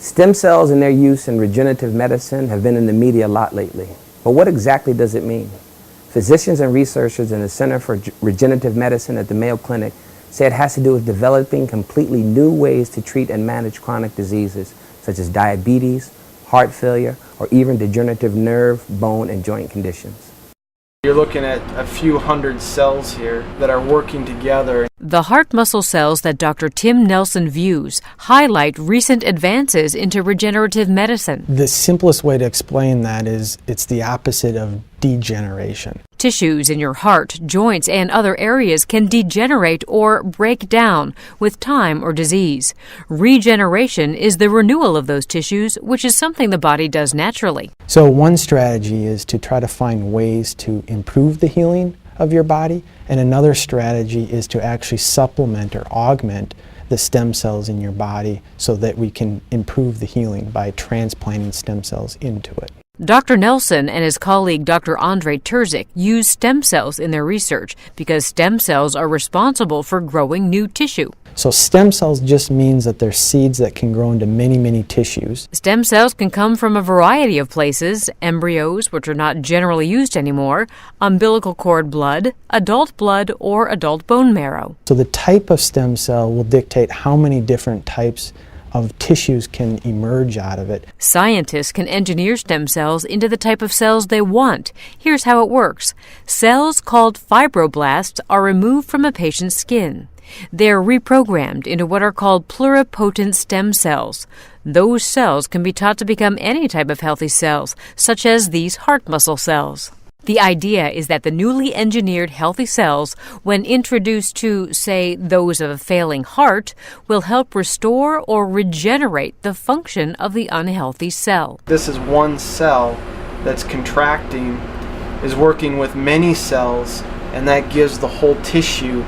Stem cells and their use in regenerative medicine have been in the media a lot lately. But what exactly does it mean? Physicians and researchers in the Center for Regenerative Medicine at the Mayo Clinic say it has to do with developing completely new ways to treat and manage chronic diseases such as diabetes, heart failure, or even degenerative nerve, bone, and joint conditions. You're looking at a few hundred cells here that are working together. The heart muscle cells that Dr. Tim Nelson views highlight recent advances into regenerative medicine. The simplest way to explain that is it's the opposite of degeneration. Tissues in your heart, joints, and other areas can degenerate or break down with time or disease. Regeneration is the renewal of those tissues, which is something the body does naturally. So one strategy is to try to find ways to improve the healing of your body, and another strategy is to actually supplement or augment the stem cells in your body so that we can improve the healing by transplanting stem cells into it. Dr. Nelson and his colleague Dr. Andre Terzik use stem cells in their research because stem cells are responsible for growing new tissue. So stem cells just means that they're seeds that can grow into many, many tissues. Stem cells can come from a variety of places: embryos, which are not generally used anymore, umbilical cord blood, or adult bone marrow. So the type of stem cell will dictate how many different types of tissues can emerge out of it. Scientists can engineer stem cells into the type of cells they want. Here's how it works. Cells called fibroblasts are removed from a patient's skin. They're reprogrammed into what are called pluripotent stem cells. Those cells can be taught to become any type of healthy cells, such as these heart muscle cells. The idea is that the newly engineered healthy cells, when introduced to, say, those of a failing heart, will help restore or regenerate the function of the unhealthy cell. This is one cell that's contracting, is working with many cells, and that gives the whole tissue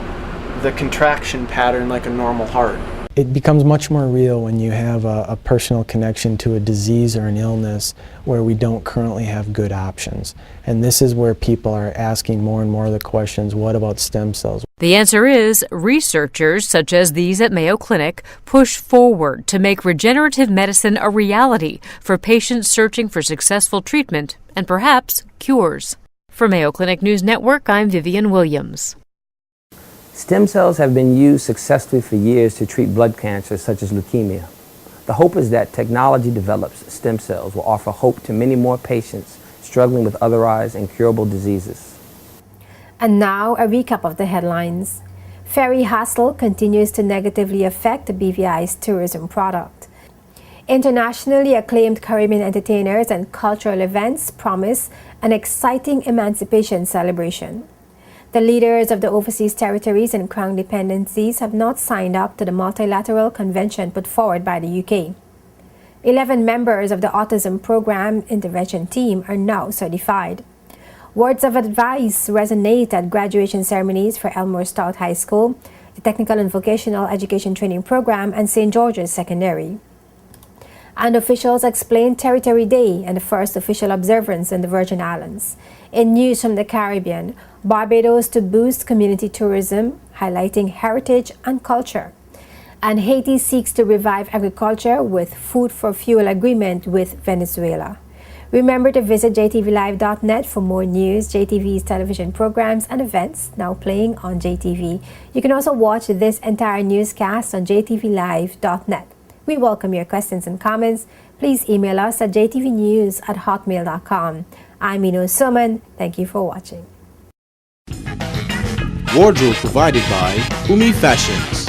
the contraction pattern like a normal heart. It becomes much more real when you have a personal connection to a disease or an illness where we don't currently have good options. And this is where people are asking more and more of the questions, what about stem cells? The answer is researchers such as these at Mayo Clinic push forward to make regenerative medicine a reality for patients searching for successful treatment and perhaps cures. For Mayo Clinic News Network, I'm Vivian Williams. Stem cells have been used successfully for years to treat blood cancers such as leukemia. The hope is that technology develops stem cells will offer hope to many more patients struggling with otherwise incurable diseases. And now a recap of the headlines. Ferry hassle continues to negatively affect BVI's tourism product. Internationally acclaimed Caribbean entertainers and cultural events promise an exciting emancipation celebration. The leaders of the overseas territories and crown dependencies have not signed up to the multilateral convention put forward by the UK. 11 members of the Autism Program Intervention Team are now certified. Words of advice resonate at graduation ceremonies for Elmore Stout High School, the Technical and Vocational Education Training Program, and St. George's Secondary. And officials explain Territory Day and the first official observance in the Virgin Islands. In news from the Caribbean, Barbados to boost community tourism, highlighting heritage and culture. And Haiti seeks to revive agriculture with food for fuel agreement with Venezuela. Remember to visit jtvlive.net for more news, JTV's television programs and events now playing on JTV. You can also watch this entire newscast on jtvlive.net. We welcome your questions and comments. Please email us at jtvnews@hotmail.com. I'm Ino Suman. Thank you for watching. Wardrobe provided by Umi Fashions.